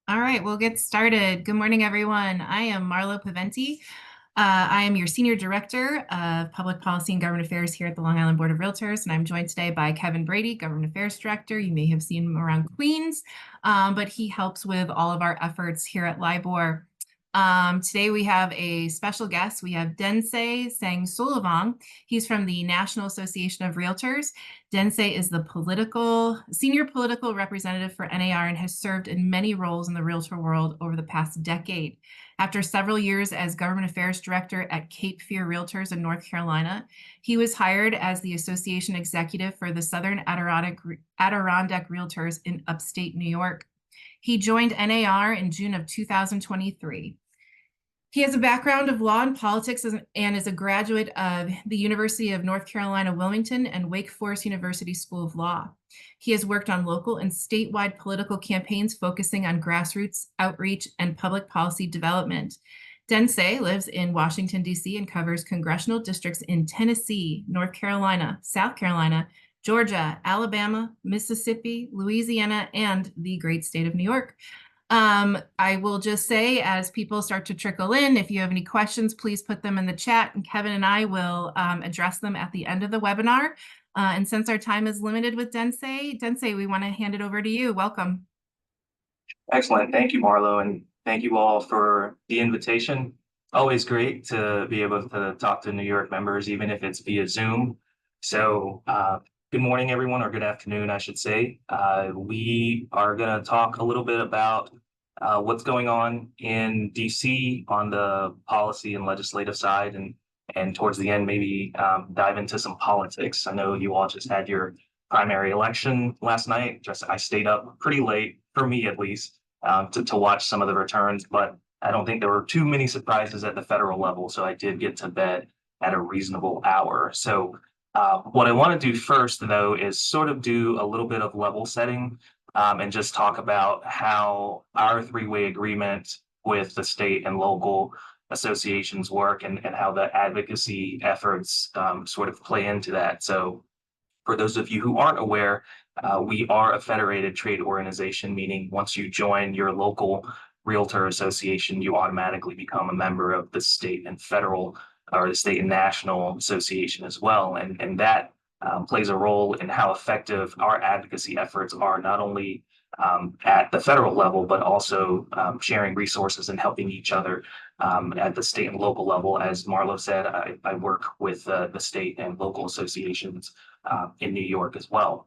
All right, we'll get started. Good morning, everyone. I am Marlo Paventi. I am your Senior Director of Public Policy and Government Affairs here at the Long Island Board of Realtors, and I'm joined today by Kevin Brady, Government Affairs Director. You may have seen him around Queens, but he helps with all of our efforts here at LIBOR. Today we have a special guest. We have Densay Sengsoulavong. He's from the National Association of Realtors. Densay is the senior political representative for NAR and has served in many roles in the realtor world over the past decade. After several years as Government Affairs Director at Cape Fear Realtors in North Carolina, he was hired as the association executive for the Southern Adirondack Realtors in upstate New York. He joined NAR in June of 2023. He has a background of law and politics and is a graduate of the University of North Carolina, Wilmington and Wake Forest University School of Law. He has worked on local and statewide political campaigns focusing on grassroots outreach and public policy development. Densay lives in Washington, D.C. and covers congressional districts in Tennessee, North Carolina, South Carolina, Georgia, Alabama, Mississippi, Louisiana, and the great state of New York. I will just say, as people start to trickle in, if you have any questions, please put them in the chat, and Kevin and I will address them at the end of the webinar. And since our time is limited with Densay, we want to hand it over to you. Welcome. Excellent. Thank you, Marlo, and thank you all for the invitation. Always great to be able to talk to New York members, even if it's via Zoom. So good morning, everyone, or good afternoon, I should say. We are going to talk a little bit about what's going on in DC on the policy and legislative side, and towards the end, maybe dive into some politics. I know you all just had your primary election last night. I stayed up pretty late, for me at least, to watch some of the returns, but I don't think there were too many surprises at the federal level, so I did get to bed at a reasonable hour. So what I want to do first, though, is sort of do a little bit of level setting and just talk about how our three-way agreement with the state and local associations work and how the advocacy efforts sort of play into that. So for those of you who aren't aware, we are a federated trade organization, meaning once you join your local realtor association, you automatically become a member of the state and federal or the state and national association as well. And that plays a role in how effective our advocacy efforts are, not only at the federal level, but also sharing resources and helping each other at the state and local level. As Marlo said, I work with the state and local associations in New York as well.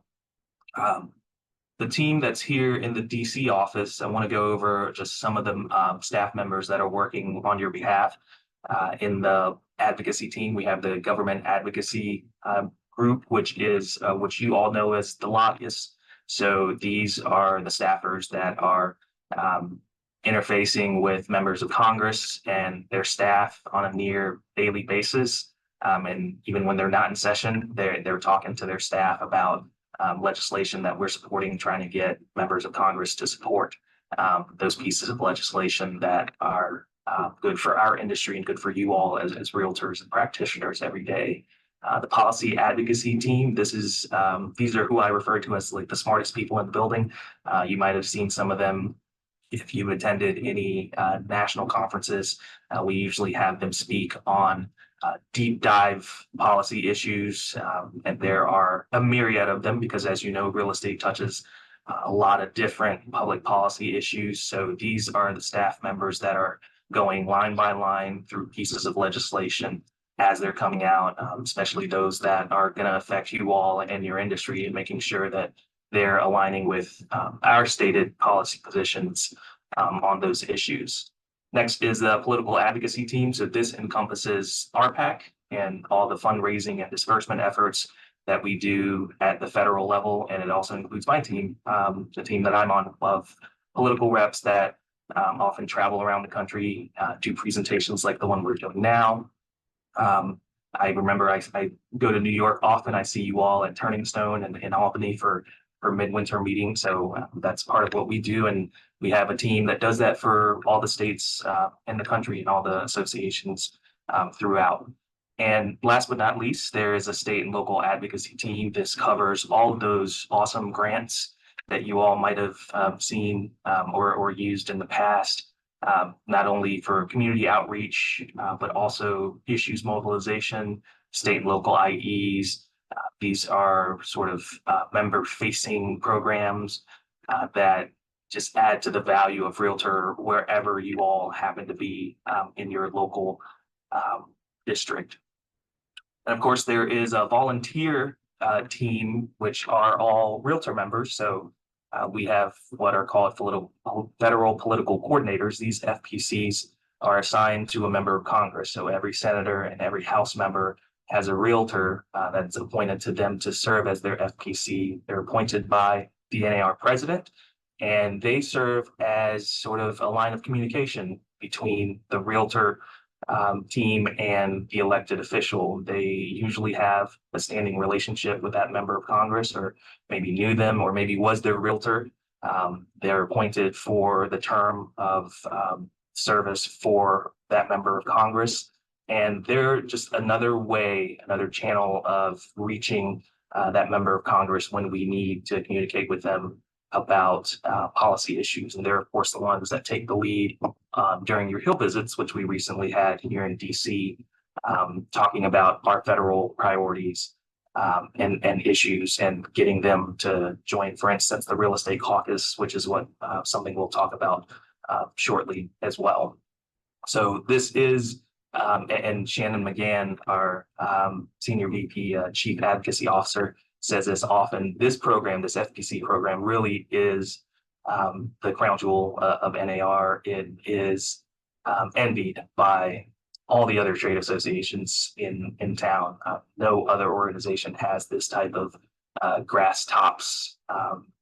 The team that's here in the DC office, I want to go over just some of the staff members that are working on your behalf. In the advocacy team, we have the government advocacy group, which you all know as the lobbyists. So these are the staffers that are interfacing with members of Congress and their staff on a near daily basis. And even when they're not in session, they're talking to their staff about legislation that we're supporting, trying to get members of Congress to support those pieces of legislation that are good for our industry and good for you all as realtors and practitioners every day. The policy advocacy team, these are who I refer to as like the smartest people in the building. You might have seen some of them if you've attended any national conferences. We usually have them speak on deep dive policy issues, and there are a myriad of them because, as you know, real estate touches a lot of different public policy issues. So these are the staff members that are going line by line through pieces of legislation as they're coming out, especially those that are going to affect you all and your industry, and making sure that they're aligning with our stated policy positions on those issues. Next is the political advocacy team. So this encompasses RPAC and all the fundraising and disbursement efforts that we do at the federal level. And it also includes my team, the team that I'm on, of political reps that often travel around the country, do presentations like the one we're doing now. I remember I go to New York often. I see you all at Turning Stone and in Albany for midwinter meetings. So that's part of what we do. And we have a team that does that for all the states in the country and all the associations throughout. And last but not least, there is a state and local advocacy team. This covers all of those awesome grants that you all might have seen or used in the past, not only for community outreach, but also issues mobilization, state and local IEs. These are sort of member-facing programs that just add to the value of Realtor wherever you all happen to be in your local district. And of course, there is a volunteer team, which are all Realtor members. So we have what are called federal political coordinators. These FPCs are assigned to a member of Congress. So every senator and every House member has a Realtor that's appointed to them to serve as their FPC. They're appointed by the NAR president, and they serve as sort of a line of communication between the Realtor team and the elected official. They usually have a standing relationship with that member of Congress, or maybe knew them, or maybe was their Realtor. They're appointed for the term of service for that member of Congress. And they're just another way, another channel of reaching that member of Congress when we need to communicate with them about policy issues. And they're, of course, the ones that take the lead during your Hill visits, which we recently had here in DC, talking about our federal priorities and issues, and getting them to join, for instance, the real estate caucus, which is what something we'll talk about shortly as well. So this is, and Shannon McGann, our Senior VP Chief Advocacy Officer, says this often, this program, this FPC program, really is the crown jewel of NAR. It is envied by all the other trade associations in town. No other organization has this type of grass tops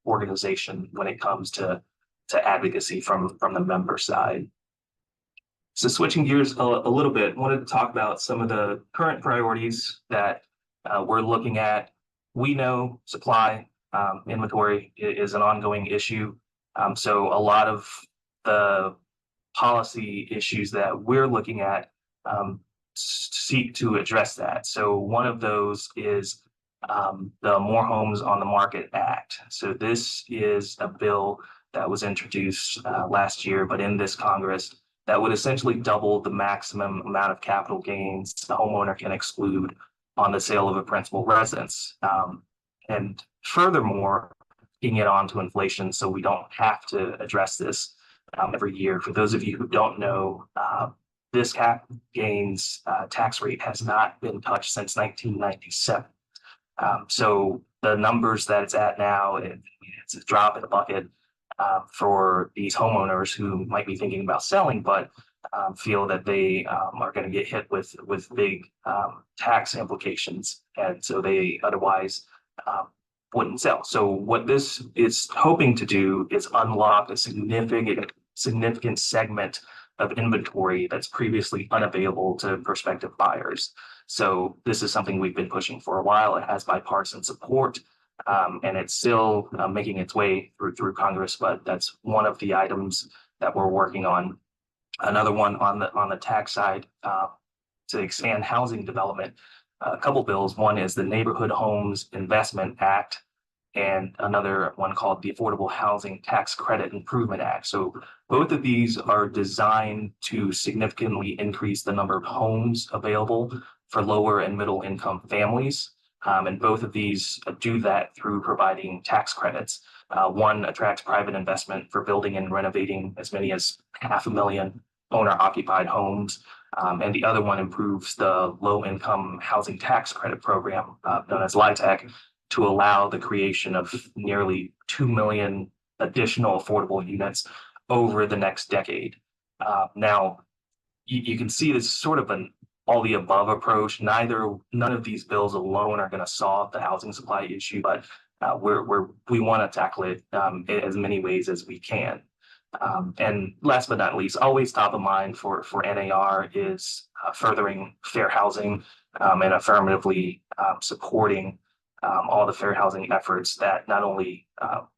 organization when it comes to advocacy from the member side. So switching gears a little bit, wanted to talk about some of the current priorities that we're looking at. We know supply inventory is an ongoing issue. So a lot of the policy issues that we're looking at seek to address that. So one of those is the More Homes on the Market Act. So this is a bill that was introduced last year, but in this Congress, that would essentially double the maximum amount of capital gains the homeowner can exclude on the sale of a principal residence. And furthermore, taking it on to inflation so we don't have to address this every year. For those of you who don't know, this cap gains tax rate has not been touched since 1997. So the numbers that it's at now, it's a drop in the bucket for these homeowners who might be thinking about selling, but feel that they are going to get hit with big tax implications, and so they otherwise wouldn't sell. So what this is hoping to do is unlock a significant segment of inventory that's previously unavailable to prospective buyers. So this is something we've been pushing for a while. It has bipartisan support, and it's still making its way through Congress, but that's one of the items that we're working on. Another one on the tax side, to expand housing development, a couple bills. One is the Neighborhood Homes Investment Act, and another one called the Affordable Housing Tax Credit Improvement Act. So both of these are designed to significantly increase the number of homes available for lower and middle income families. And both of these do that through providing tax credits. One attracts private investment for building and renovating as many as 500,000 owner-occupied homes. And the other one improves the low-income housing tax credit program, known as LIHTC, to allow the creation of nearly 2 million additional affordable units over the next decade. Now, you can see this sort of an all the above approach. None of these bills alone are going to solve the housing supply issue, but we want to tackle it in as many ways as we can. And last but not least, always top of mind for NAR is furthering fair housing and affirmatively supporting all the fair housing efforts that not only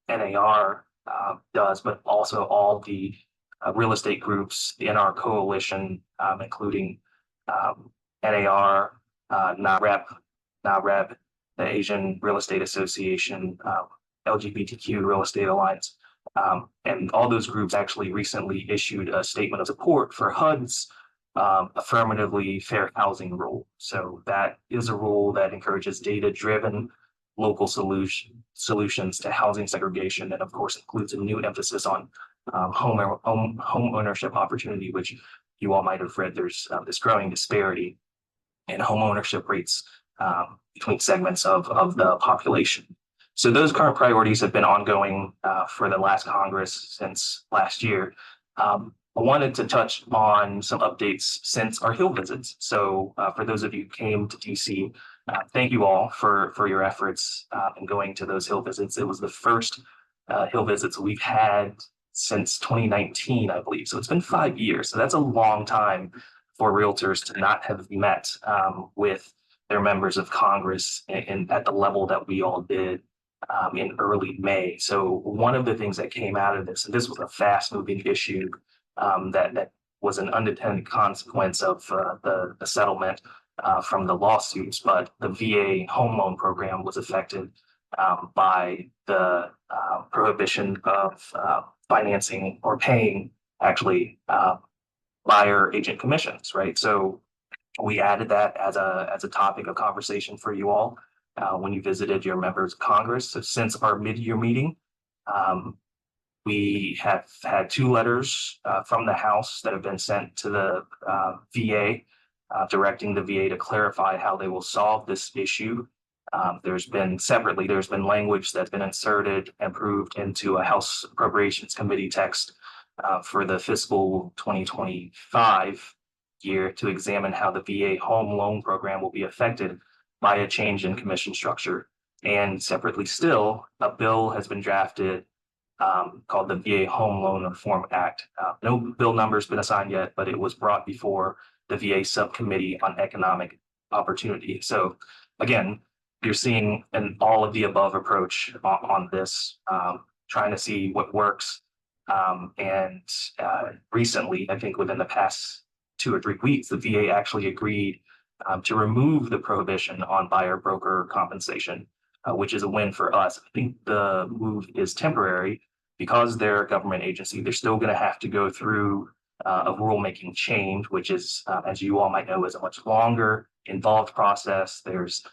NAR does, but also all the real estate groups, the NAR coalition, including NAR, NAREP, NAREB, the Asian Real Estate Association, LGBTQ Real Estate Alliance. And all those groups actually recently issued a statement of support for HUD's affirmatively fair housing rule. So that is a rule that encourages data-driven local solutions to housing segregation, and of course includes a new emphasis on home ownership opportunity, which you all might have read. There's this growing disparity in home ownership rates between segments of the population. So those current priorities have been ongoing for the last Congress since last year. I wanted to touch on some updates since our Hill visits. So for those of you who came to DC, thank you all for your efforts in going to those Hill visits. It was the first Hill visits we've had since 2019, I believe. So it's been 5 years. So that's a long time for realtors to not have met with their members of Congress at the level that we all did in early May. So one of the things that came out of this, and this was a fast-moving issue that was an unintended consequence of the settlement from the lawsuits, but the VA home loan program was affected by the prohibition of financing or paying actually buyer agent commissions, right? So we added that as a topic of conversation for you all when you visited your members of Congress. So since our mid-year meeting, we have had 2 letters from the House that have been sent to the VA, directing the VA to clarify how they will solve this issue. There's been language that's been inserted and approved into a House Appropriations Committee text for the fiscal 2025 year to examine how the VA home loan program will be affected by a change in commission structure. And separately still, a bill has been drafted called the VA Home Loan Reform Act. No bill number's been assigned yet, but it was brought before the VA Subcommittee on Economic Opportunity. So again, you're seeing an all of the above approach on this, trying to see what works. And recently, I think within the past 2 or 3 weeks, the VA actually agreed to remove the prohibition on buyer broker compensation, which is a win for us. I think the move is temporary because they're a government agency. They're still going to have to go through a rulemaking change, which is, as you all might know, is a much longer, involved process. There's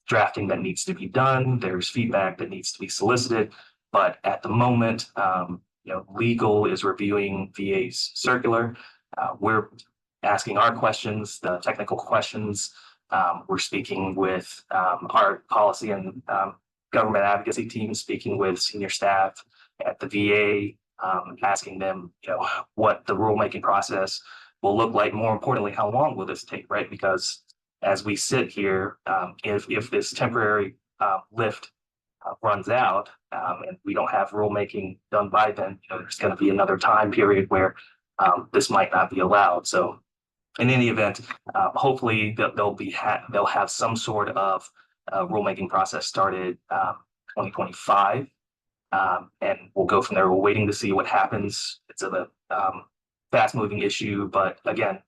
drafting that needs to be done. There's feedback that needs to be solicited. But at the moment, legal is reviewing VA's circular. We're asking our questions, the technical questions. We're speaking with our policy and government advocacy team, speaking with senior staff at the VA, asking them, what the rulemaking process will look like. More importantly, how long will this take, right? Because as we sit here, if this temporary lift runs out and we don't have rulemaking done by then, there's going to be another time period where this might not be allowed. So in any event, hopefully they'll have some sort of rulemaking process started 2025, and we'll go from there. We're waiting to see what happens. It's a fast-moving issue, but again,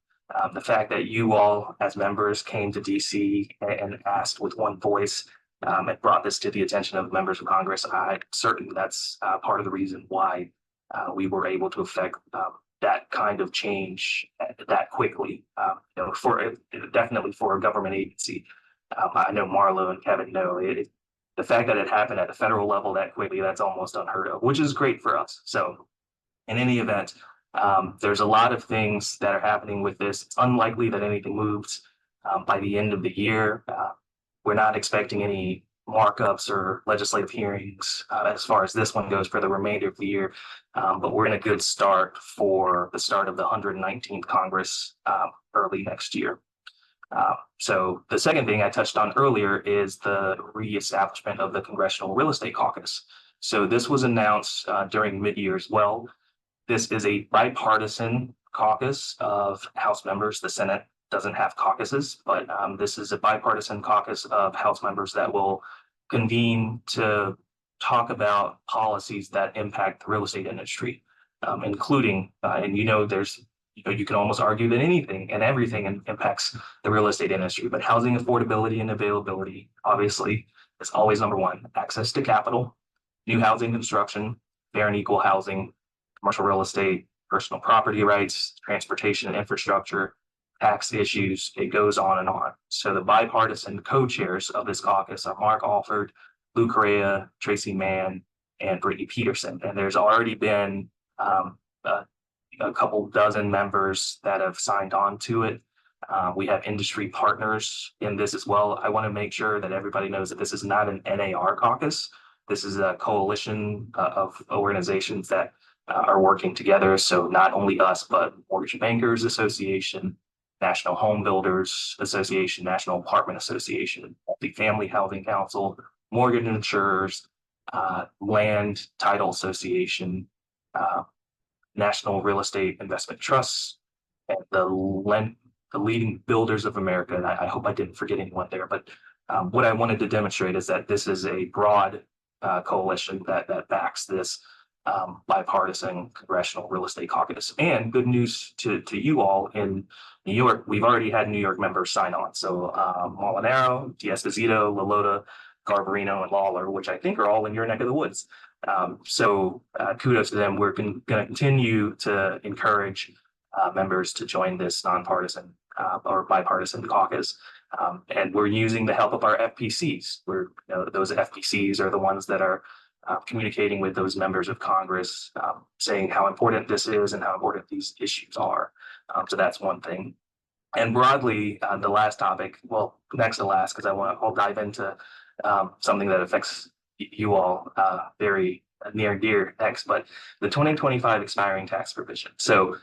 the fact that you all as members came to DC and asked with one voice and brought this to the attention of members of Congress, I'm certain that's part of the reason why we were able to affect that kind of change that quickly, definitely for a government agency. I know Marlo and Kevin know the fact that it happened at the federal level that quickly, that's almost unheard of, which is great for us. So in any event, there's a lot of things that are happening with this. It's unlikely that anything moves by the end of the year. We're not expecting any markups or legislative hearings as far as this one goes for the remainder of the year. But we're in a good start for the start of the 119th Congress early next year. So the second thing I touched on earlier is the reestablishment of the Congressional Real Estate Caucus. So this was announced during mid-year as well. This is a bipartisan caucus of House members. The Senate doesn't have caucuses, but this is a bipartisan caucus of House members that will convene to talk about policies that impact the real estate industry, including, and you can almost argue that anything and everything impacts the real estate industry, but housing affordability and availability, obviously, is always number one. Access to capital, new housing construction, fair and equal housing, commercial real estate, personal property rights, transportation and infrastructure, tax issues. It goes on and on. So the bipartisan co-chairs of this caucus are Mark Alford, Lou Correa, Tracy Mann, and Brittany Peterson. And there's already been a, a couple dozen members that have signed on to it. We have industry partners in this as well. I want to make sure that everybody knows that this is not an NAR caucus. This is a coalition of organizations that are working together. So not only us, but Mortgage Bankers Association, National Home Builders Association, National Apartment Association, Multifamily Housing Council, mortgage insurers, Land Title Association, National Real Estate Investment Trusts, and the leading builders of America. And I hope I didn't forget anyone there, but what I wanted to demonstrate is that this is a broad coalition that backs this bipartisan congressional real estate caucus. And good news to you all in New York, we've already had New York members sign on. So Molinaro, D'Esposito, Lalota, Garbarino, and Lawler, which I think are all in your neck of the woods. So kudos to them. We're going to continue to encourage members to join this nonpartisan or bipartisan caucus. And we're using the help of our FPCs. Those FPCs are the ones that are communicating with those members of Congress, saying how important this is and how important these issues are. So that's one thing. And broadly, the last topic, well, next to last, because I'll dive into something that affects you all very near and dear next, but the 2025 expiring tax provision. So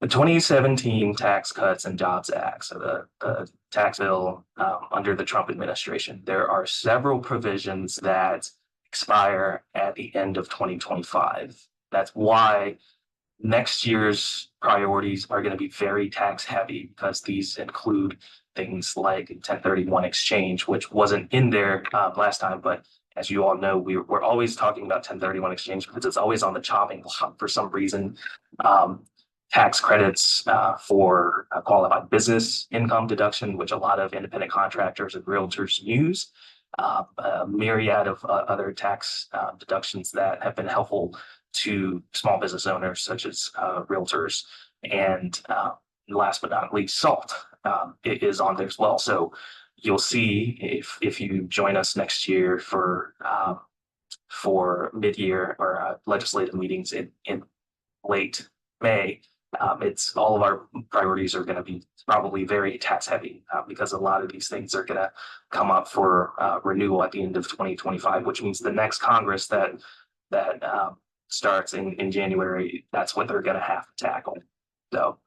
the 2017 Tax Cuts and Jobs Act, so the tax bill under the Trump administration, there are several provisions that expire at the end of 2025. That's why next year's priorities are going to be very tax heavy, because these include things like 1031 exchange, which wasn't in there last time, but as you all know, we're always talking about 1031 exchange because it's always on the chopping block for some reason. Tax credits for qualified business income deduction, which a lot of independent contractors and realtors use. A myriad of other tax deductions that have been helpful to small business owners, such as realtors. And last but not least, SALT it is on there as well. So you'll see if you join us next year for mid-year or legislative meetings in late May, it's all of our priorities are going to be probably very tax heavy because a lot of these things are going to come up for renewal at the end of 2025, which means the next Congress that starts in January, that's what they're going to have to tackle. So,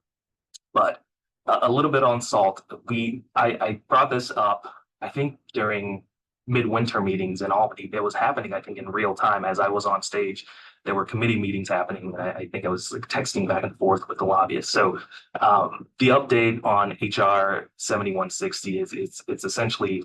but a little bit on SALT. I brought this up, I think during midwinter meetings in Albany. It was happening, I think, in real time as I was on stage. There were committee meetings happening. I think I was like texting back and forth with the lobbyists. So the update on HR 7160 is it's essentially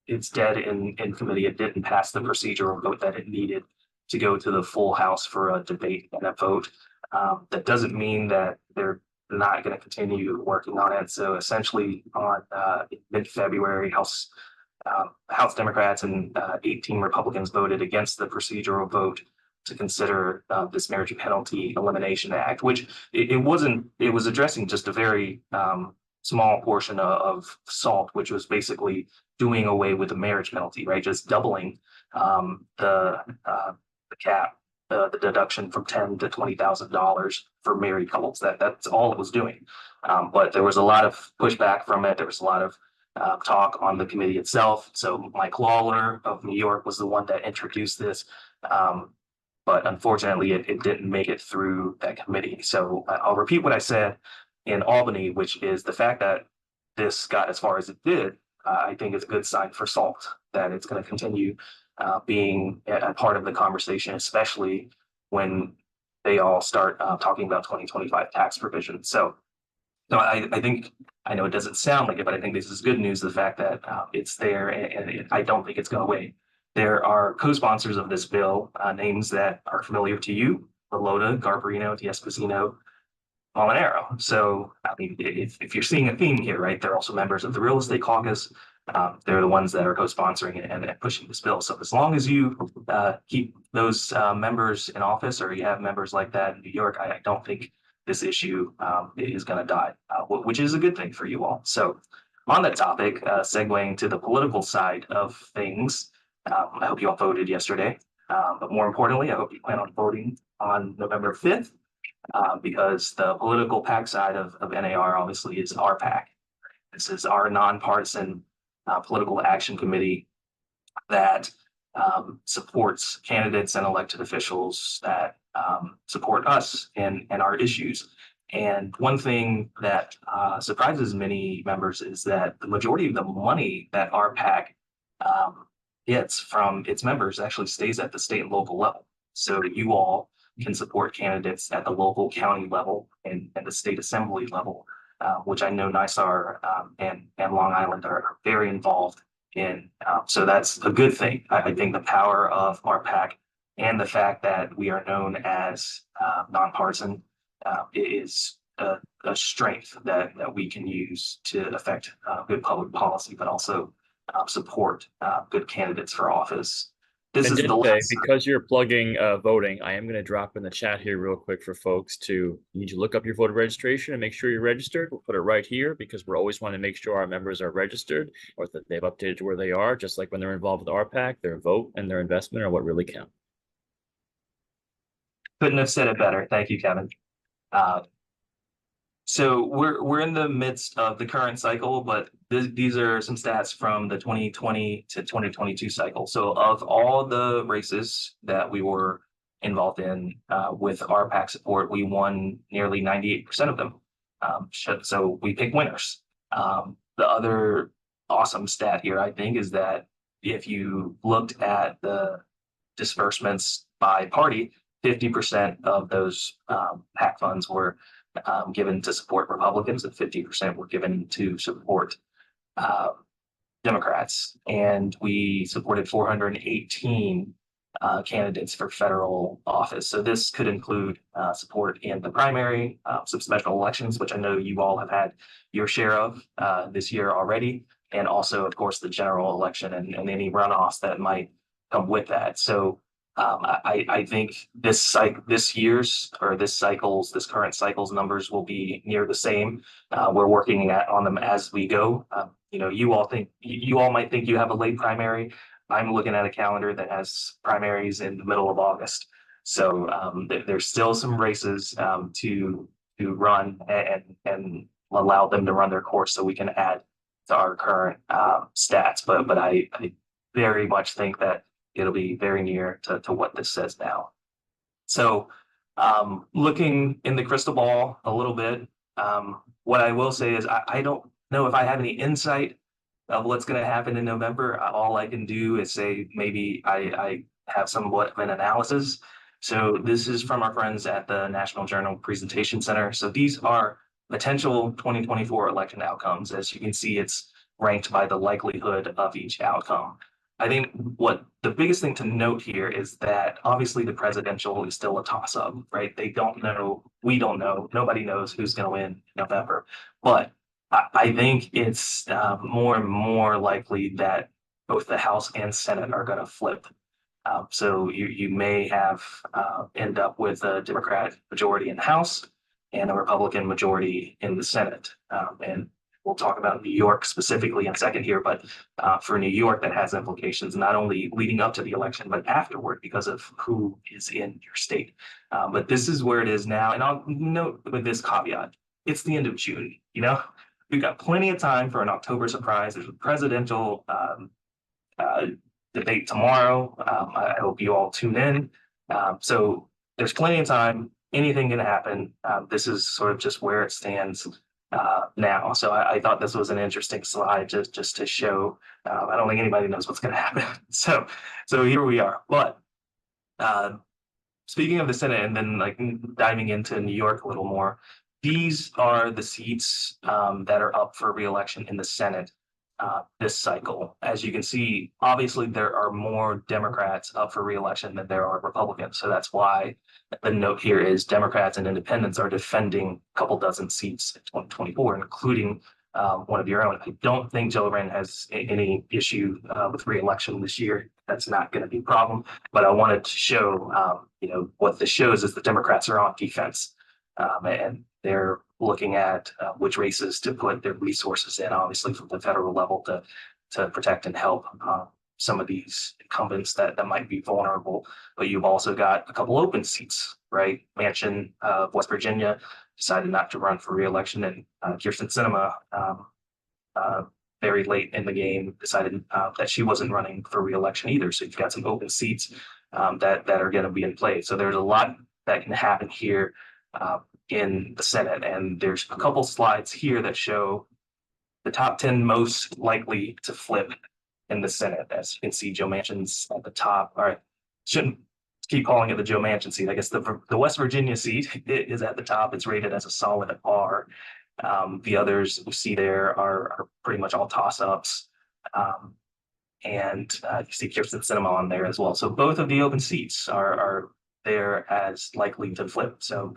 it's dead in committee. It didn't pass the procedural vote that it needed to go to the full House for a debate and a vote. That doesn't mean that they're not going to continue working on it. So essentially on mid-February, House Democrats and 18 Republicans voted against the procedural vote to consider this Marriage Penalty Elimination Act, which it wasn't, it was addressing just a very small portion of SALT, which was basically doing away with the marriage penalty, right? Just doubling the cap, the deduction from $10,000 to $20,000 for married couples. That's all it was doing. But there was a lot of pushback from it. There was a lot of talk on the committee itself. So Mike Lawler of New York was the one that introduced this. But unfortunately, it didn't make it through that committee. So I'll repeat what I said in Albany, which is the fact that this got as far as it did, I think is a good sign for SALT, that it's going to continue being a part of the conversation, especially when they all start talking about 2025 tax provisions. So I think, I know it doesn't sound like it, but I think this is good news, the fact that it's there, and I don't think it's going away. There are co-sponsors of this bill, names that are familiar to you: Lalota, Garbarino, D'Esposito, Molinaro. So, I mean, if you're seeing a theme here, right, they're also members of the Real Estate Caucus. They're the ones that are co-sponsoring it and pushing this bill. So as long as you keep those members in office, or you have members like that in New York, I don't think this issue is going to die, which is a good thing for you all. So on that topic, segueing to the political side of things, I hope you all voted yesterday. But more importantly, I hope you plan on voting on November 5th, because the political PAC side of NAR obviously is our PAC. This is our nonpartisan political action committee that supports candidates and elected officials that support us and our issues. And one thing that surprises many members is that the majority of the money that our PAC gets from its members actually stays at the state and local level. So you all can support candidates at the local county level and the state assembly level, which I know NYSAR and Long Island are very involved in. So that's a good thing. I think the power of our PAC and the fact that we are known as nonpartisan is a strength that we can use to affect good public policy, but also support good candidates for office. This And is the Densay, last. because you're plugging voting, I am going to drop in the chat here real quick for folks to you need to look up your voter registration and make sure you're registered. We'll put it right here because we're always wanting to make sure our members are registered or that they've updated to where they are, just like when they're involved with RPAC, their vote and their investment are what really count. Couldn't have said it better. Thank you, Kevin. So we're in the midst of the current cycle, but these are some stats from the 2020 to 2022 cycle. So of all the races that we were involved in with our PAC support, we won nearly 98% of them. So we pick winners. The other awesome stat here, I think, is that if you looked at the disbursements by party, 50% of those PAC funds were given to support Republicans, and 50% were given to support Democrats. And we supported 418 candidates for federal office. So this could include support in the primary, some special elections, which I know you all have had your share of this year already, and also, of course, the general election and any runoffs that might come with that. So I think this current cycle's numbers will be near the same. We're working on them as we go. You all might think you have a late primary. I'm looking at a calendar that has primaries in the middle of August. So there's still some races to run and allow them to run their course so we can add to our current stats. But I very much think that it'll be very near to what this says now. So looking in the crystal ball a little bit, what I will say is I don't know if I have any insight of what's going to happen in November. All I can do is say maybe I have somewhat of an analysis. So this is from our friends at the National Journal Presentation Center. So these are potential 2024 election outcomes. As you can see, it's ranked by the likelihood of each outcome. I think what the biggest thing to note here is that obviously the presidential is still a toss-up, right? They don't know, we don't know, nobody knows who's going to win in November. But I think it's more and more likely that both the House and Senate are going to flip. So you may have end up with a Democrat majority in the House and a Republican majority in the Senate. And we'll talk about New York specifically in a second here, but for New York, that has implications not only leading up to the election, but afterward because of who is in your state. But this is where it is now. And I'll note with this caveat, it's the end of June, We've got plenty of time for an October surprise. There's a presidential debate tomorrow. I hope you all tune in. So there's plenty of time. Anything can happen. This is sort of just where it stands now. So I thought this was an interesting slide just to show. I don't think anybody knows what's going to happen. So here we are. But speaking of the Senate and then like diving into New York a little more, these are the seats that are up for re-election in the Senate this cycle. As you can see, obviously there are more Democrats up for re-election than there are Republicans. So that's why the note here is Democrats and independents are defending a couple dozen seats in 2024, including one of your own. I don't think Jill Wren has any issue with re-election this year. That's not going to be a problem. But I wanted to show, what this shows is the Democrats are on defense, and they're looking at which races to put their resources in, obviously from the federal level to protect and help some of these incumbents that might be vulnerable. But you've also got a couple open seats, right? Manchin of West Virginia decided not to run for re-election, and Kyrsten Sinema, very late in the game, decided that she wasn't running for re-election either. So you've got some open seats that are going to be in play. So there's a lot that can happen here in the Senate, and there's a couple slides here that show the top 10 most likely to flip in the Senate. As you can see, Joe Manchin's at the top. All right, shouldn't keep calling it the Joe Manchin seat. I guess the West Virginia seat is at the top. It's rated as a solid R. The others we see there are pretty much all toss-ups. And you see Kyrsten Sinema on there as well. So both of the open seats are there as likely to flip. So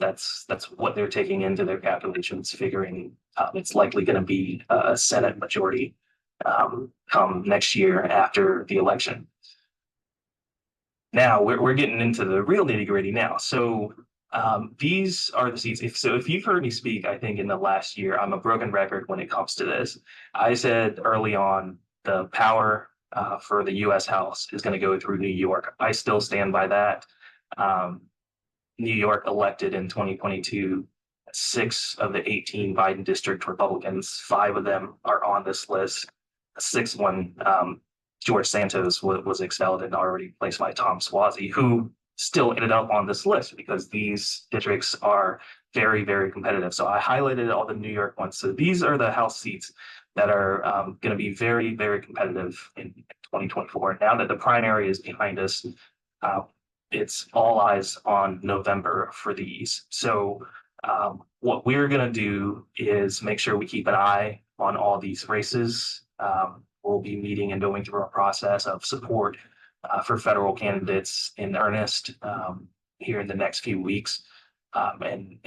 that's what they're taking into their calculations, figuring it's likely going to be a Senate majority come next year after the election. Now we're getting into the real nitty-gritty now. So these are the seats. If you've heard me speak, I think in the last year, I'm a broken record when it comes to this. I said early on the power for the U.S. House is going to go through New York. I still stand by that. New York elected in 2022 6 of the 18 Biden district Republicans. 5 of them are on this list. The 6th one, George Santos, was expelled and already replaced by Tom Suozzi, who still ended up on this list because these districts are very, very competitive. So I highlighted all the New York ones. So these are the House seats that are going to be very, very competitive in 2024. Now that the primary is behind us, it's all eyes on November for these. So what we're going to do is make sure we keep an eye on all these races. We'll be meeting and going through a process of support for federal candidates in earnest here in the next few weeks. And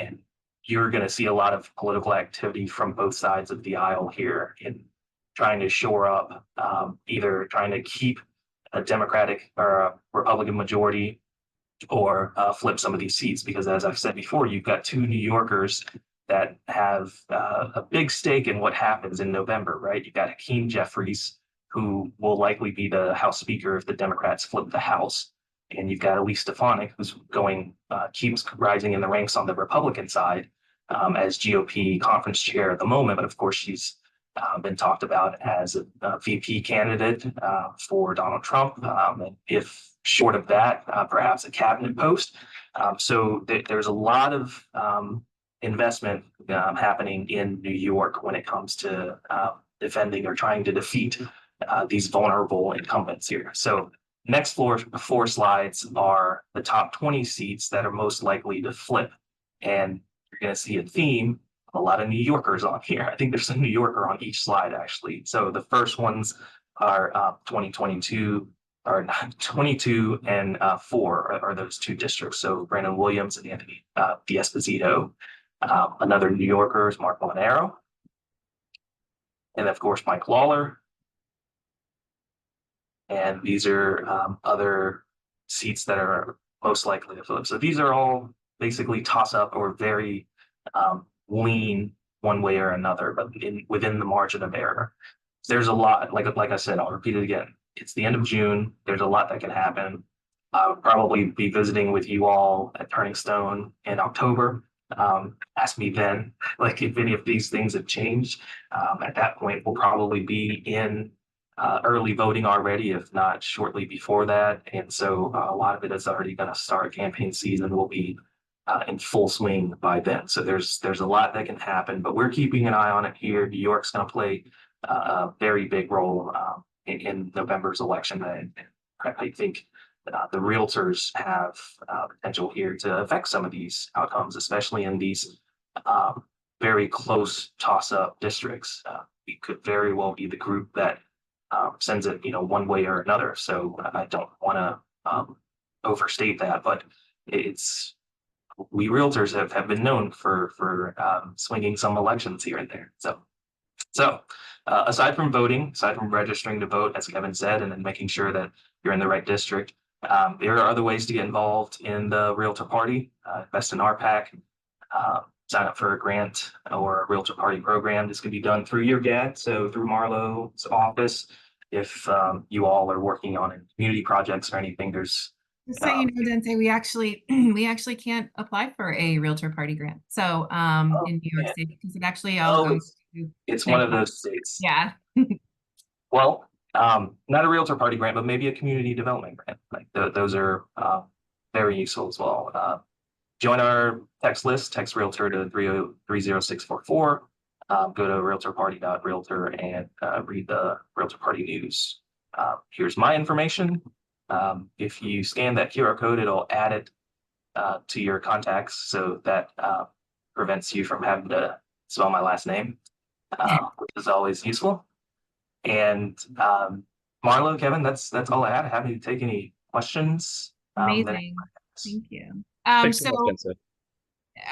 you're going to see a lot of political activity from both sides of the aisle here in trying to shore up, either trying to keep a Democratic or a Republican majority or flip some of these seats. Because as I've said before, you've got 2 New Yorkers that have a big stake in what happens in November, right? You've got Hakeem Jeffries, who will likely be the House Speaker if the Democrats flip the House. And you've got Elise Stefanik, who's keeps rising in the ranks on the Republican side as GOP conference chair at the moment. But of course, she's been talked about as a VP candidate for Donald Trump. And if short of that, perhaps a cabinet post. So there's a lot of investment happening in New York when it comes to defending or trying to defeat these vulnerable incumbents here. So next 4 slides are the top 20 seats that are most likely to flip. And you're going to see a theme, a lot of New Yorkers on here. I think there's a New Yorker on each slide, actually. So the first ones are 2022, or 22 and 4 are those 2 districts. So Brandon Williams and Anthony D'Esposito. Another New Yorker is Mark Molinaro. And of course, Mike Lawler. And these are other seats that are most likely to flip. So these are all basically toss-up or very lean one way or another, but within the margin of error. There's a lot, like I said, I'll repeat it again. It's the end of June. There's a lot that can happen. I'll probably be visiting with you all at Turning Stone in October. Ask me then, like if any of these things have changed. At that point, we'll probably be in early voting already, if not shortly before that. And so a lot of it is already going to start. Campaign season will be in full swing by then. So there's a lot that can happen, but we're keeping an eye on it here. New York's going to play a very big role in November's election. And I think the realtors have potential here to affect some of these outcomes, especially in these very close toss-up districts. It could very well be the group that sends it, one way or another. So I don't want to overstate that, but it's we realtors have been known for swinging some elections here and there. So aside from voting, aside from registering to vote, as Kevin said, and then making sure that you're in the right district, there are other ways to get involved in the Realtor Party. Invest in RPAC, sign up for a grant or a Realtor Party program. This can be done through your GAD, so through Marlo's office. If you all are working on community projects or anything, there's Just so you know, Densay, we actually we actually can't apply for a Realtor Party grant. So oh, in New York man. State, because it actually all Oh, goes to it's one of NAR. those states. Yeah. Well, not a Realtor Party grant, but maybe a community development grant. Like those are very useful as well. Join our text list, text Realtor to 3030644. Go to realtorparty.realtor and read the Realtor Party news. Here's my information. If you scan that QR code, it'll add it to your contacts, so that prevents you from having to spell my last name, which is always useful. And Marlo, Kevin, that's all I had. Happy to take any questions. Amazing. Thank you. Thanks so much, So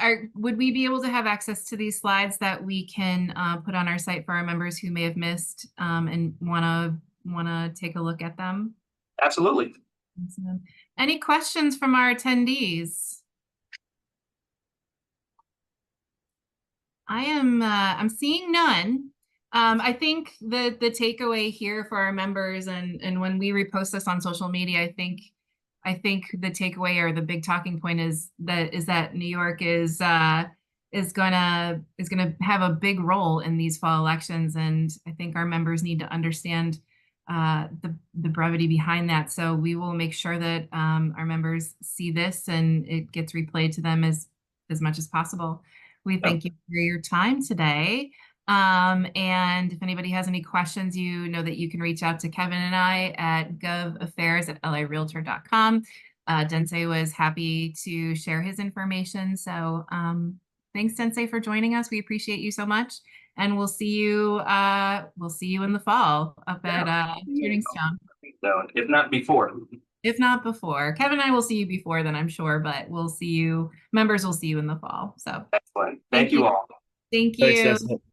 Densay. would we be able to have access to these slides that we can put on our site for our members who may have missed and wanna take a look at them? Absolutely. Awesome. Any questions from our attendees? I'm seeing none. I think the takeaway here for our members, and when we repost this on social media, I think the takeaway or the big talking point is that New York is gonna have a big role in these fall elections, and I think our members need to understand the brevity behind that. So we will make sure that our members see this and it gets replayed to them as much as possible. We thank you for your time today. And if anybody has any questions, you know that you can reach out to Kevin and I at govaffairs@larealtor.com. Densay was happy to share his information. So thanks, Densay, for joining us. We appreciate you so much. And we'll see you in the fall up at Turningstown. So if not before. If not before. Kevin and I will see you before then, I'm sure, but we'll see you, members will see you in the fall. So Excellent. Thank you all. Thank Thanks, you. Densay.